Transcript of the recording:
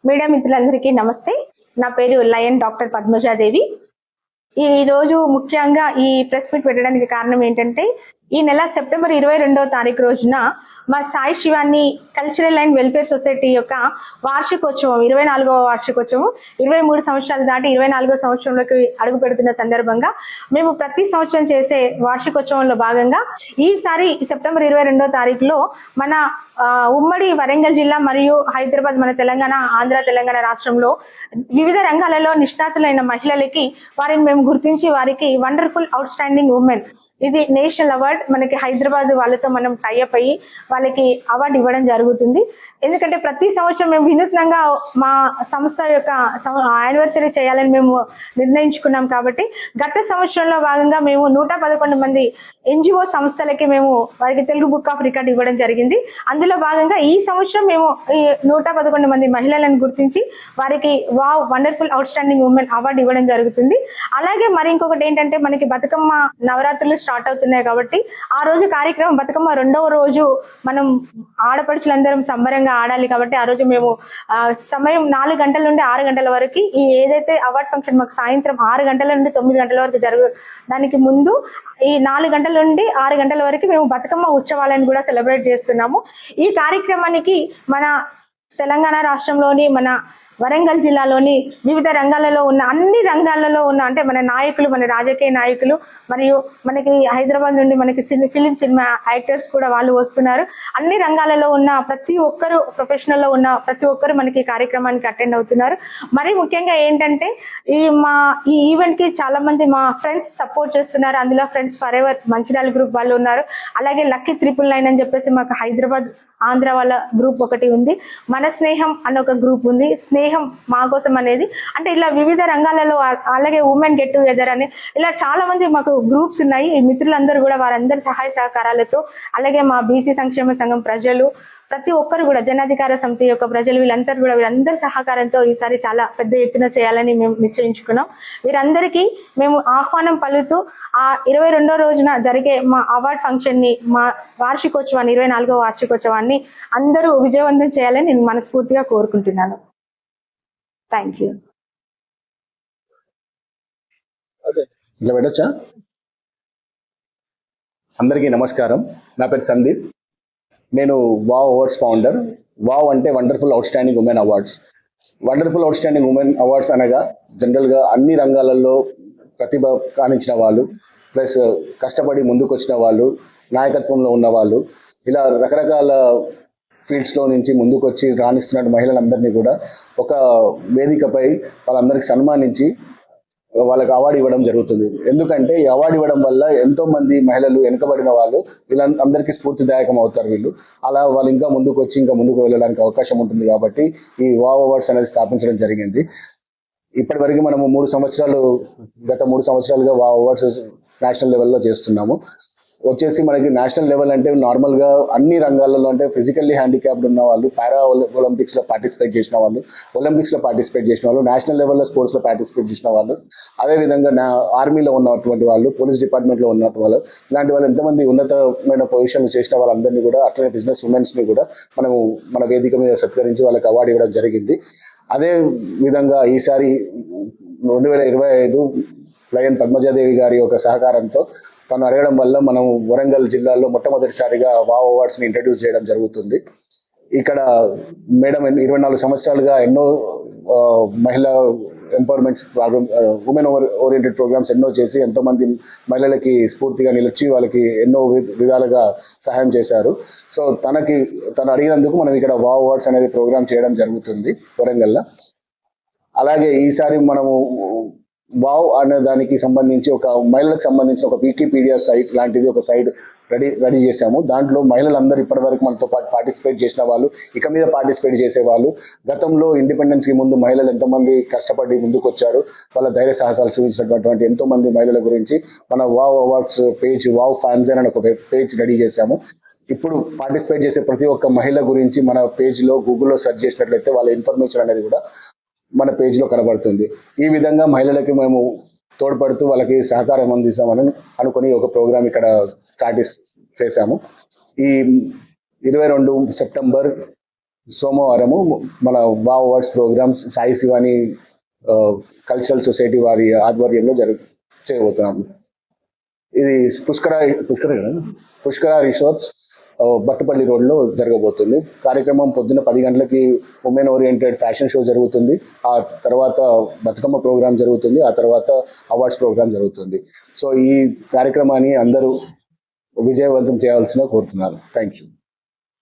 Media మిత్రులందరికీ నమస్తే. నా పేరు లయన్ డాక్టర్ పద్మజాదేవి. ఈ రోజు ముఖ్యంగా ఈ ప్రెస్ మీట్ పెట్టడానికి కారణం ఏంటంటే, ఈ నెల సెప్టెంబర్ 22వ తారీఖు రోజున మా Sai Shivani cultural and welfare society యొక్క వార్షికోత్సవం, 24వ వార్షికోత్సవం, 23 సంవత్సరాలు దాటి 24వ సంవత్సరంలోకి అడుగు పెడుతున్న సందర్భంగా మేము ప్రతి సంవత్సరం చేసే వార్షికోత్సవంలో భాగంగా ఈసారి సెప్టెంబర్ 22వ తారీఖులో మన ఉమ్మడి వరంగల్ జిల్లా మరియు హైదరాబాద్, మన తెలంగాణ, ఆంధ్ర తెలంగాణ రాష్ట్రంలో వివిధ రంగాలలో నిష్ణాతులైన మహిళలకి వారిని మేము గుర్తించి వారికి వండర్ఫుల్ అవుట్ స్టాండింగ్ ఉమెన్, ఇది నేషనల్ అవార్డ్, మనకి హైదరాబాద్ వాళ్ళతో మనం టైఅప్ అయ్యి వాళ్ళకి అవార్డు ఇవ్వడం జరుగుతుంది. ఎందుకంటే ప్రతి సంవత్సరం మేము వినూత్నంగా మా సంస్థ యొక్క యానివర్సరీ చేయాలని మేము నిర్ణయించుకున్నాం. కాబట్టి గత సంవత్సరంలో భాగంగా మేము 111 మంది ఎన్జిఓ సంస్థలకి మేము వారికి తెలుగు బుక్ ఆఫ్ రికార్డ్ ఇవ్వడం జరిగింది. అందులో భాగంగా ఈ సంవత్సరం మేము ఈ 111 మంది మహిళలను గుర్తించి వారికి wow wonderful out standing women award ఇవ్వడం జరుగుతుంది. అలాగే మరి ఇంకొకటి ఏంటంటే, మనకి బతుకమ్మ నవరాత్రులు స్టార్ట్ అవుతున్నాయి కాబట్టి ఆ రోజు కార్యక్రమం బతుకమ్మ 2వ రోజు మనం ఆడపడుచులందరం సంబరంగా ఆడాలి. కాబట్టి ఆ రోజు మేము సమయం 4 గంటల నుండి 6 గంటల వరకు ఈ ఏదైతే అవార్డ్ ఫంక్షన్ మాకు సాయంత్రం 6 గంటల నుండి 9 గంటల వరకు దానికి ముందు ఈ 4 గంటల నుండి 6 గంటల వరకు మేము బతుకమ్మ ఉత్సవాలను కూడా సెలబ్రేట్ చేస్తున్నాము. ఈ కార్యక్రమానికి మన తెలంగాణ రాష్ట్రంలోని, మన వరంగల్ జిల్లాలోని వివిధ రంగాలలో ఉన్న, అన్ని రంగాలలో ఉన్న, అంటే మన నాయకులు, మన రాజకీయ నాయకులు, మరియు మనకి హైదరాబాద్ నుండి మనకి సినిమా యాక్టర్స్ కూడా వాళ్ళు వస్తున్నారు. అన్ని రంగాలలో ఉన్న ప్రతి ఒక్కరు, ప్రొఫెషనల్ లో ఉన్న ప్రతి ఒక్కరు మనకి కార్యక్రమానికి అటెండ్ అవుతున్నారు. మరి ముఖ్యంగా ఏంటంటే, ఈ ఈవెంట్ కి చాలా మంది మా ఫ్రెండ్స్ సపోర్ట్ చేస్తున్నారు. అందులో friends for ever Mancherial group వాళ్ళు ఉన్నారు. అలాగే లక్కీ 999 అని చెప్పేసి మాకు హైదరాబాద్, ఆంధ్ర వాళ్ళ గ్రూప్ ఒకటి ఉంది. మన స్నేహం అన్న ఒక గ్రూప్ ఉంది. స్నేహం మా కోసం అనేది, అంటే ఇలా వివిధ రంగాలలో, అలాగే ఉమెన్ గెట్ టుగెదర్ అని ఇలా చాలా మంది మాకు గ్రూప్స్ ఉన్నాయి. ఈ మిత్రులందరూ కూడా వారందరి సహాయ సహకారాలతో, అలాగే మా బీసీ సంక్షేమ సంఘం ప్రజలు, ప్రతి ఒక్కరు కూడా, జనాధికార సమితి యొక్క ప్రజలు, వీళ్ళందరి సహకారంతో ఈసారి చాలా పెద్ద ఎత్తున చేయాలని మేము నిశ్చయించుకున్నాం. వీరందరికీ మేము ఆహ్వానం పలుకుతూ ఆ 22వ రోజున జరిగే మా అవార్డ్ ఫంక్షన్ ని, మా వార్షికోత్సవాన్ని, 24వ వార్షికోత్సవాన్ని అందరూ విజయవంతం చేయాలని నేను మనస్ఫూర్తిగా కోరుకుంటున్నాను. Thank you. అందరికీ నమస్కారం. నా పేరు సందీప్. నేను వావ్ అవార్డ్స్ ఫౌండర్. వావ్ అంటే wonderful out standing women awards. Wonderful out standing women awards అనగా జనరల్గా అన్ని రంగాలలో ప్రతిభ కానించిన వాళ్ళు, ప్లస్ కష్టపడి ముందుకు వచ్చిన వాళ్ళు, నాయకత్వంలో ఉన్న వాళ్ళు, ఇలా రకరకాల ఫీల్డ్స్లో నుంచి ముందుకు వచ్చి రాణిస్తున్న మహిళలందరినీ కూడా ఒక వేదికపై వాళ్ళందరికీ సన్మానించి వాళ్ళకి అవార్డు ఇవ్వడం జరుగుతుంది. ఎందుకంటే ఈ అవార్డు ఇవ్వడం వల్ల ఎంతో మంది మహిళలు, వెనుకబడిన వాళ్ళు, వీళ్ళందరికీ స్ఫూర్తిదాయకం అవుతారు. అలా వాళ్ళు ఇంకా ముందుకు వెళ్ళడానికి అవకాశం ఉంటుంది. కాబట్టి ఈ వావ్ అవార్డ్స్ అనేది స్థాపించడం జరిగింది. ఇప్పటి వరకు మనము గత 3 సంవత్సరాలుగా వావ్ అవార్డ్స్ నేషనల్ లెవెల్లో చేస్తున్నాము. వచ్చేసి మనకి నేషనల్ లెవెల్ అంటే నార్మల్గా అన్ని రంగాలలో, అంటే ఫిజికల్లీ హ్యాండిక్యాప్డ్ ఉన్న వాళ్ళు, పారా ఒలింపిక్స్లో పార్టిసిపేట్ చేసిన వాళ్ళు, ఒలింపిక్స్లో పార్టిసిపేట్ చేసిన వాళ్ళు, నేషనల్ లెవెల్లో స్పోర్ట్స్లో పార్టిసిపేట్ చేసిన వాళ్ళు, అదేవిధంగా ఆర్మీలో ఉన్నటువంటి వాళ్ళు, పోలీస్ డిపార్ట్మెంట్లో ఉన్నటువంటి వాళ్ళు, ఇలాంటి వాళ్ళు ఎంతమంది ఉన్నతమైన పొజిషన్లు చేసిన వాళ్ళందరినీ కూడా, అట్లనే బిజినెస్ ఉమెన్స్ని కూడా మనము మన వేదిక మీద సత్కరించి వాళ్ళకి అవార్డు ఇవ్వడం జరిగింది. అదే విధంగా ఈసారి 2025 లయన్ పద్మజాదేవి గారి యొక్క సహకారంతో తను అడగడం వల్ల మనం వరంగల్ జిల్లాలో మొట్టమొదటిసారిగా వావ్ అవార్డ్స్ని ఇంట్రడ్యూస్ చేయడం జరుగుతుంది. ఇక్కడ మేడం 24 సంవత్సరాలుగా ఎన్నో మహిళా ఎంపవర్మెంట్స్ ఉమెన్ ఓరియంటెడ్ ప్రోగ్రామ్స్ ఎన్నో చేసి ఎంతోమంది మహిళలకి స్ఫూర్తిగా నిలిచి వాళ్ళకి ఎన్నో విధాలుగా సహాయం చేశారు. సో తను అడిగినందుకు మనం ఇక్కడ వావ్ అవార్డ్స్ అనేది ప్రోగ్రామ్ చేయడం జరుగుతుంది వరంగల్లో. అలాగే ఈసారి మనము వావ్ అనే దానికి సంబంధించి, ఒక మహిళలకు సంబంధించిన ఒక వికీపీడియా సైట్ లాంటిది ఒక సైట్ రెడీ చేశాము. దాంట్లో మహిళలందరూ ఇప్పటివరకు మనతో పాటు పార్టిసిపేట్ చేసిన వాళ్ళు, ఇక మీద పార్టిసిపేట్ చేసేవాళ్ళు, గతంలో ఇండిపెండెన్స్కి ముందు మహిళలు ఎంతోమంది కష్టపడి ముందుకు వచ్చారు, వాళ్ళ ధైర్య సాహసాలు చూపించినటువంటి ఎంతోమంది మహిళల గురించి మన wow awards page, wow fans అని ఒక పేజ్ రెడీ చేశాము. ఇప్పుడు పార్టిసిపేట్ చేసే ప్రతి ఒక్క మహిళ గురించి మన పేజ్లో గూగుల్లో సెర్చ్ చేసినట్లయితే వాళ్ళ ఇన్ఫర్మేషన్ అనేది కూడా మన పేజ్లో కనబడుతుంది. ఈ విధంగా మహిళలకి మేము తోడ్పడుతూ వాళ్ళకి సహకారం అందిస్తామని అనుకుని ఒక ప్రోగ్రామ్ ఇక్కడ స్టార్ట్ చేశాము. ఈ 22 సెప్టెంబర్ సోమవారము మన wow awards programmes Sai Shivani cultural society వారి ఆధ్వర్యంలో చేయబోతున్నాము. ఇది పుష్కర పుష్కర రిసార్ట్స్ బట్టుపల్లి రోడ్లో జరగబోతుంది. కార్యక్రమం పొద్దున్న 10 గంటలకి ఉమెన్ ఓరియంటెడ్ ఫ్యాషన్ షో జరుగుతుంది. ఆ తర్వాత బతుకమ్మ ప్రోగ్రామ్ జరుగుతుంది. ఆ తర్వాత అవార్డ్స్ ప్రోగ్రామ్ జరుగుతుంది. సో ఈ కార్యక్రమాన్ని అందరూ విజయవంతం చేయాల్సిన కోరుతున్నాను. Thank you.